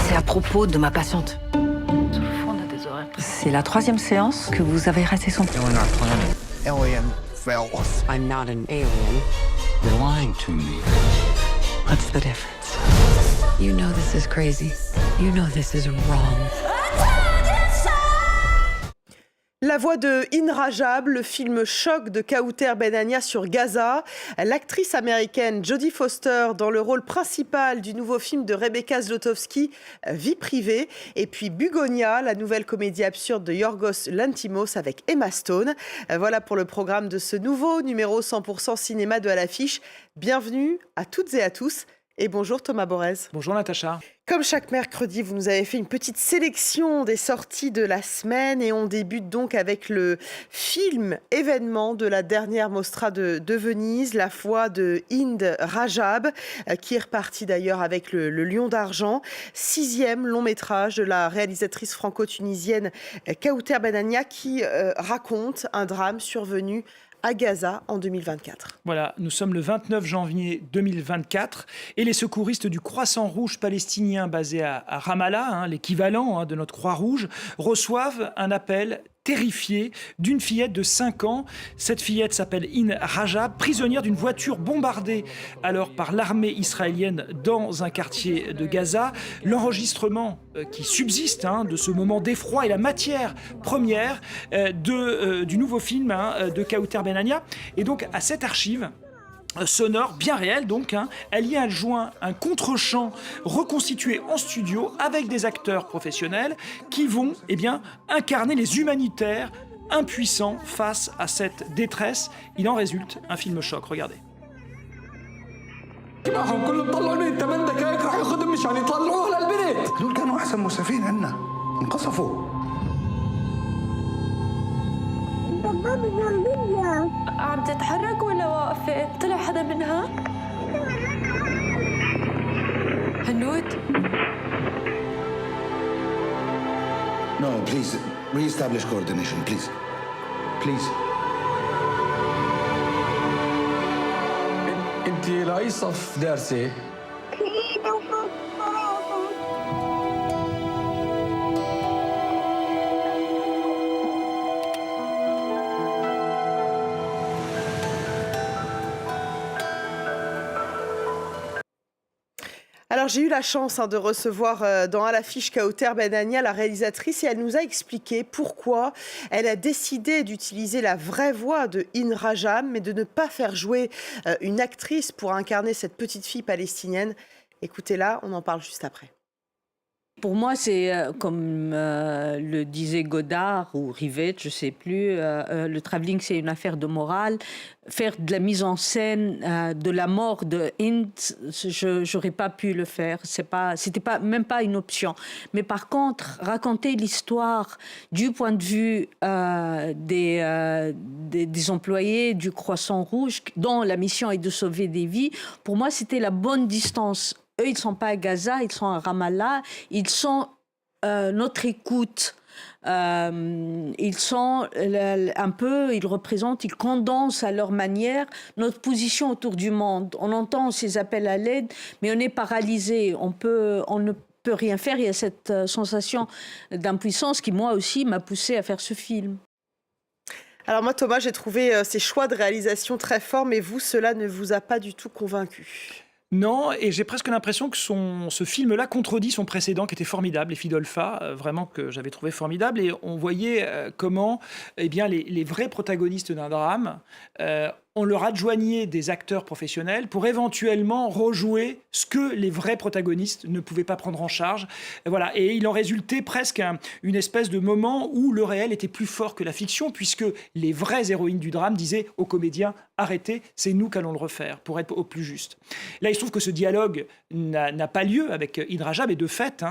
C'est à propos de ma patiente. C'est la 3e séance que vous avez raté son plan. Alien fellas. I'm not an alien. You're lying to me. What's the difference? You know this is crazy. You know this is wrong. La voix de In Rajab, le film choc de Kaouter Benania sur Gaza, l'actrice américaine Jodie Foster dans le rôle principal du nouveau film de Rebecca Zlotowski, Vie privée, et puis Bugonia, la nouvelle comédie absurde de Yorgos Lanthimos avec Emma Stone. Voilà pour le programme de ce nouveau numéro 100% cinéma de À l'affiche. Bienvenue à toutes et à tous. Et bonjour Thomas Borez. Bonjour Natacha. Comme chaque mercredi, vous nous avez fait une petite sélection des sorties de la semaine et on débute donc avec le film événement de la dernière Mostra de Venise, La foi de Hind Rajab, qui est reparti d'ailleurs avec le Lion d'argent, 6e long métrage de la réalisatrice franco-tunisienne Kaouter Benania qui raconte un drame survenu à Gaza en 2024. Voilà, nous sommes le 29 janvier 2024 et les secouristes du Croissant Rouge palestinien basé à Ramallah, l'équivalent de notre Croix-Rouge, reçoivent un appel terrifiée d'une fillette de 5 ans. Cette fillette s'appelle Hind Rajab, prisonnière d'une voiture bombardée alors par l'armée israélienne dans un quartier de Gaza. L'enregistrement qui subsiste de ce moment d'effroi est la matière première du nouveau film de Kaouter Benania. Et donc à cette archive sonore bien réelle donc, elle y adjoint un contre-champ reconstitué en studio avec des acteurs professionnels qui vont incarner les humanitaires impuissants face à cette détresse. Il en résulte un film choc, regardez. عم تتحرك ولا واقفة؟ طلع حدا منها؟ هنود؟ No, please, re-establish coordination, please. Please. انت رئيس صف دارسة. Alors j'ai eu la chance de recevoir dans À l'affiche Kaouter Benania, la réalisatrice, et elle nous a expliqué pourquoi elle a décidé d'utiliser la vraie voix de Hind Rajab, mais de ne pas faire jouer une actrice pour incarner cette petite fille palestinienne. Écoutez-la, on en parle juste après. Pour moi, c'est comme le disait Godard ou Rivette, je ne sais plus, le travelling, c'est une affaire de morale. Faire de la mise en scène de la mort de Hind, je n'aurais pas pu le faire. C'était même pas une option. Mais par contre, raconter l'histoire du point de vue des employés du Croissant Rouge, dont la mission est de sauver des vies, pour moi, c'était la bonne distance. Eux, ils ne sont pas à Gaza, ils sont à Ramallah. Ils sont notre écoute. Ils sont ils représentent, ils condensent à leur manière notre position autour du monde. On entend ces appels à l'aide, mais on est paralysé. On ne peut rien faire. Il y a cette sensation d'impuissance qui, moi aussi, m'a poussée à faire ce film. Alors moi, Thomas, j'ai trouvé ces choix de réalisation très forts, mais vous, cela ne vous a pas du tout convaincu? Non, et j'ai presque l'impression que ce film-là contredit son précédent qui était formidable, Les filles d'Olpha, vraiment que j'avais trouvé formidable. Et on voyait comment les vrais protagonistes d'un drame, on leur adjoignait des acteurs professionnels pour éventuellement rejouer ce que les vrais protagonistes ne pouvaient pas prendre en charge. Voilà. Et il en résultait presque une espèce de moment où le réel était plus fort que la fiction, puisque les vraies héroïnes du drame disaient aux comédiens « Arrêtez, c'est nous qui allons le refaire, pour être au plus juste ». Là, il se trouve que ce dialogue n'a pas lieu avec Hind Rajab, et de fait,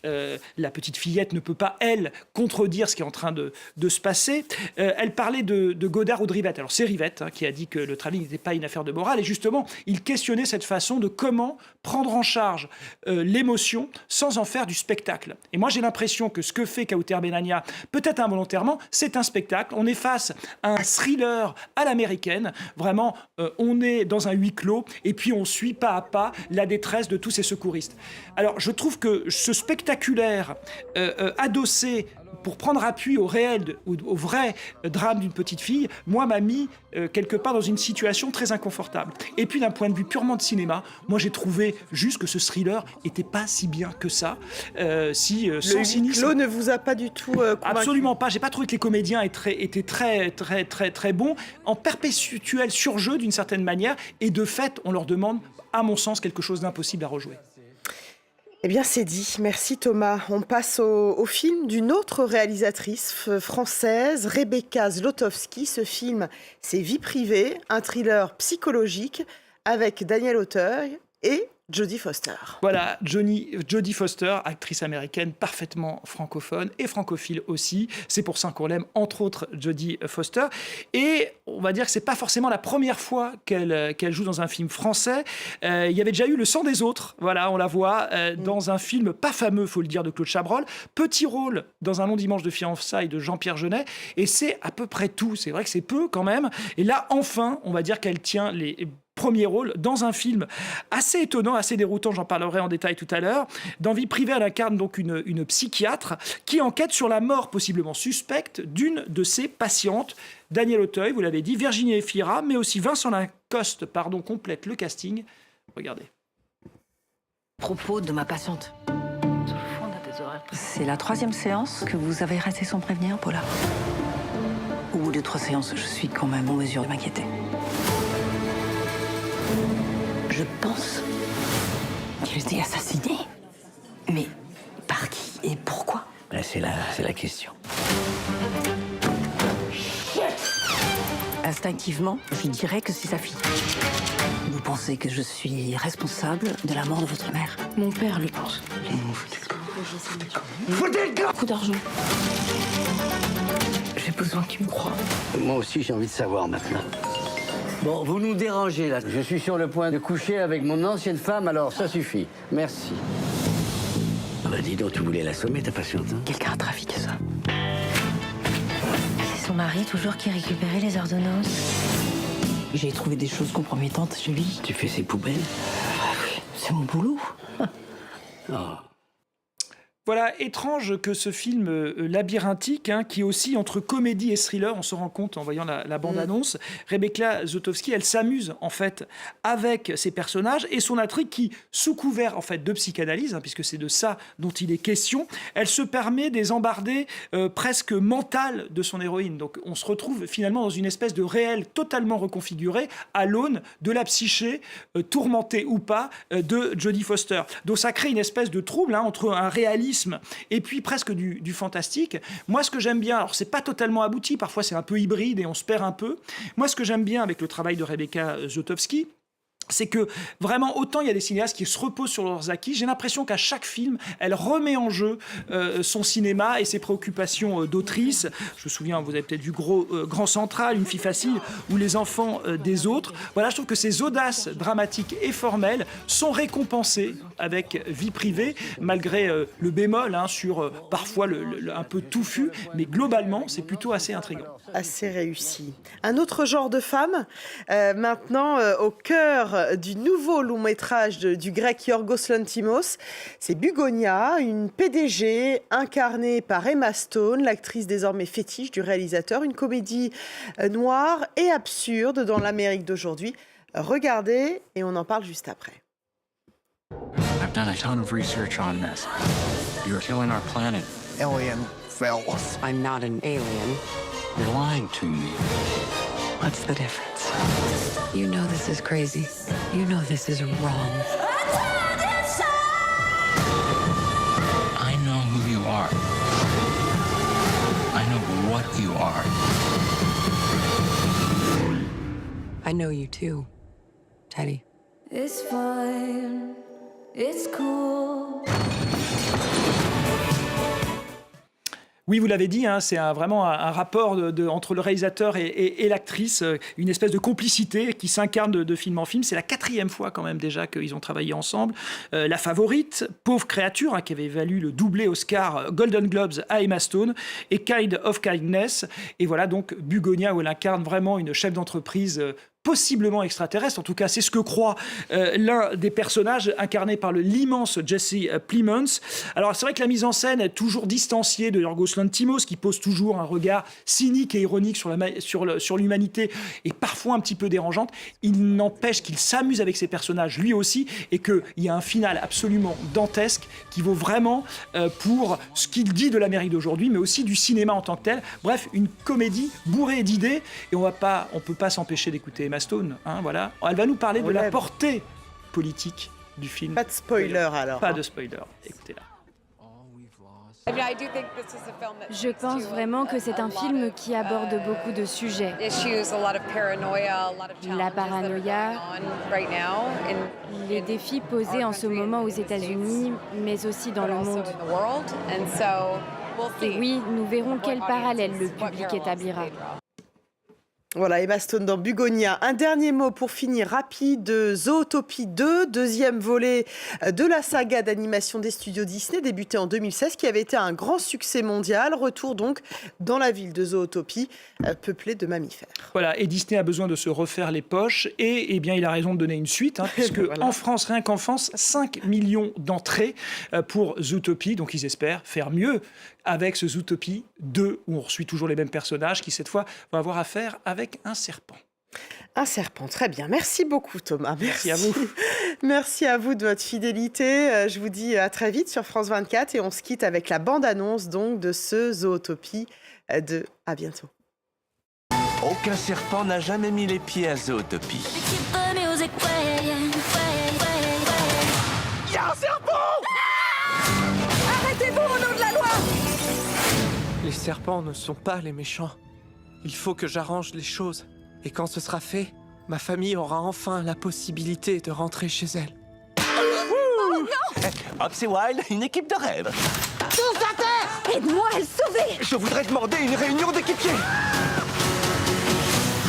la petite fillette ne peut pas, elle, contredire ce qui est en train de se passer. Elle parlait de Godard ou de Rivette. Alors, c'est Rivette qui a a dit que le travelling n'était pas une affaire de morale. Et justement, il questionnait cette façon de comment prendre en charge l'émotion sans en faire du spectacle. Et moi, j'ai l'impression que ce que fait Kauter Benania, peut-être involontairement, c'est un spectacle. On est face à un thriller à l'américaine. Vraiment, on est dans un huis clos et puis on suit pas à pas la détresse de tous ces secouristes. Alors, je trouve que ce spectaculaire adossé pour prendre appui au réel, au vrai drame d'une petite fille, moi, m'a mis quelque part dans une situation très inconfortable. Et puis, d'un point de vue purement de cinéma, moi, j'ai trouvé juste que ce thriller était pas si bien que ça. Sans Le huis cynisme. clos ne vous a pas du tout convaincu? Absolument pas. J'ai pas trouvé que les comédiens étaient très bons, en perpétuel surjeu d'une certaine manière. Et de fait, on leur demande, à mon sens, quelque chose d'impossible à rejouer. Eh bien, c'est dit. Merci Thomas. On passe au film d'une autre réalisatrice française, Rebecca Zlotowski. Ce film, c'est Vie privée, un thriller psychologique avec Daniel Auteuil et Jodie Foster. Voilà, Jodie Foster, actrice américaine parfaitement francophone et francophile aussi. C'est pour ça qu'on l'aime, entre autres, Jodie Foster. Et on va dire que c'est pas forcément la première fois qu'elle joue dans un film français. Il y avait déjà eu Le sang des autres. Voilà, on la voit dans un film pas fameux, faut le dire, de Claude Chabrol. Petit rôle dans Un long dimanche de fiançailles de Jean-Pierre Jeunet. Et c'est à peu près tout. C'est vrai que c'est peu quand même. Et là, enfin, on va dire qu'elle tient les premier rôle dans un film assez étonnant, assez déroutant, j'en parlerai en détail tout à l'heure. Dans Vie privée, elle incarne donc une psychiatre qui enquête sur la mort possiblement suspecte d'une de ses patientes. Daniel Auteuil, vous l'avez dit, Virginie Efira, mais aussi Vincent Lacoste, complète le casting. Regardez. Propos de ma patiente. C'est la 3e séance que vous avez ratée sans prévenir, Paula. Au bout de 3 séances, je suis quand même en mesure de m'inquiéter. Je pense qu'elle était assassinée. Mais par qui et pourquoi? C'est la question. Instinctivement, je dirais que c'est sa fille. Vous pensez que je suis responsable de la mort de votre mère? Mon père le pense. Beaucoup d'argent. J'ai besoin qu'il me croie. Moi aussi, j'ai envie de savoir maintenant. Bon, vous nous dérangez, là. Je suis sur le point de coucher avec mon ancienne femme, alors ça suffit. Merci. Ah bah dis donc, tu voulais l'assommer, ta patiente, hein? Quelqu'un a trafiqué ça. C'est son mari, toujours, qui récupérait les ordonnances. J'ai trouvé des choses compromettantes chez lui. Tu fais ses poubelles? C'est mon boulot. Oh. Voilà, étrange que ce film labyrinthique, qui oscille entre comédie et thriller, on se rend compte en voyant la bande-annonce. Rebecca Zlotowski, elle s'amuse en fait avec ses personnages et son intrigue qui, sous couvert en fait de psychanalyse, puisque c'est de ça dont il est question, elle se permet des embardées presque mentales de son héroïne. Donc on se retrouve finalement dans une espèce de réel totalement reconfiguré à l'aune de la psyché, tourmentée ou pas, de Jodie Foster. Donc ça crée une espèce de trouble entre un réalisme et puis presque du fantastique. Moi, ce que j'aime bien, alors c'est pas totalement abouti, parfois c'est un peu hybride et on se perd un peu. Moi, ce que j'aime bien avec le travail de Rebecca Zlotowski, c'est que vraiment, autant il y a des cinéastes qui se reposent sur leurs acquis, j'ai l'impression qu'à chaque film, elle remet en jeu son cinéma et ses préoccupations d'autrice. Je me souviens, vous avez peut-être vu Grand Central, Une fille facile ou Les enfants des autres. Voilà, je trouve que ces audaces dramatiques et formelles sont récompensées avec Vie privée, malgré le bémol sur parfois un peu touffu, mais globalement, c'est plutôt assez intriguant. Assez réussi. Un autre genre de femme, maintenant au cœur du nouveau long métrage du grec Yorgos Lanthimos, c'est Bugonia, une PDG incarnée par Emma Stone, l'actrice désormais fétiche du réalisateur, une comédie noire et absurde dans l'Amérique d'aujourd'hui. Regardez et on en parle juste après. I've done a ton of research on this. You're killing our planet. Alien fellas. I'm not an alien. You're lying to me. What's the difference? You know this is crazy. You know this is wrong. I know who you are. I know what you are. I know you too, Teddy. It's fine. It's cool. Oui, vous l'avez dit, c'est vraiment un rapport entre le réalisateur et l'actrice, une espèce de complicité qui s'incarne de film en film. C'est la 4e fois quand même déjà qu'ils ont travaillé ensemble. La Favorite, Pauvre créature, qui avait valu le doublé Oscar Golden Globes à Emma Stone, et Kind of Kindness. Et voilà donc Bugonia, où elle incarne vraiment une chef d'entreprise possiblement extraterrestre. En tout cas, c'est ce que croit l'un des personnages incarné par l'immense Jesse Plemons. Alors, c'est vrai que la mise en scène est toujours distanciée de Yorgos Lanthimos, qui pose toujours un regard cynique et ironique sur l'humanité et parfois un petit peu dérangeante. Il n'empêche qu'il s'amuse avec ses personnages lui aussi et qu'il y a un final absolument dantesque qui vaut vraiment pour ce qu'il dit de l'Amérique d'aujourd'hui, mais aussi du cinéma en tant que tel. Bref, une comédie bourrée d'idées et on peut pas s'empêcher d'écouter Emma Stone, voilà. Elle va nous parler de la portée politique du film. Pas de spoiler alors. Pas de spoiler, écoutez-la. Je pense vraiment que c'est un film qui aborde beaucoup de sujets. La paranoïa, les défis posés en ce moment aux États-Unis, mais aussi dans le monde. Et oui, nous verrons quel parallèle le public établira. Voilà, Emma Stone dans Bugonia. Un dernier mot pour finir, rapide. Zootopie 2, deuxième volet de la saga d'animation des studios Disney, débuté en 2016, qui avait été un grand succès mondial. Retour donc dans la ville de Zootopie, peuplée de mammifères. Voilà, et Disney a besoin de se refaire les poches, et bien il a raison de donner une suite, puisque voilà. En France, rien qu'en France, 5 millions d'entrées pour Zootopie, donc ils espèrent faire mieux avec ce Zootopie 2, où on suit toujours les mêmes personnages, qui cette fois vont avoir affaire avec un serpent. Un serpent, très bien. Merci beaucoup Thomas. Merci à vous. Merci à vous de votre fidélité. Je vous dis à très vite sur France 24 et on se quitte avec la bande-annonce donc de ce Zootopie 2. À bientôt. Aucun serpent n'a jamais mis les pieds à Zootopie. Il y a un serpent! Arrêtez-vous au nom de la loi! Les serpents ne sont pas les méchants. Il faut que j'arrange les choses. Et quand ce sera fait, ma famille aura enfin la possibilité de rentrer chez elle. Oh non! Ops et Wild, une équipe de rêve. Tous à terre! Aide-moi à le sauver! Je voudrais demander une réunion d'équipiers.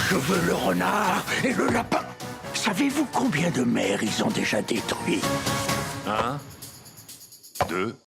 Je veux le renard et le lapin. Savez-vous combien de mers ils ont déjà détruits? 1, 2...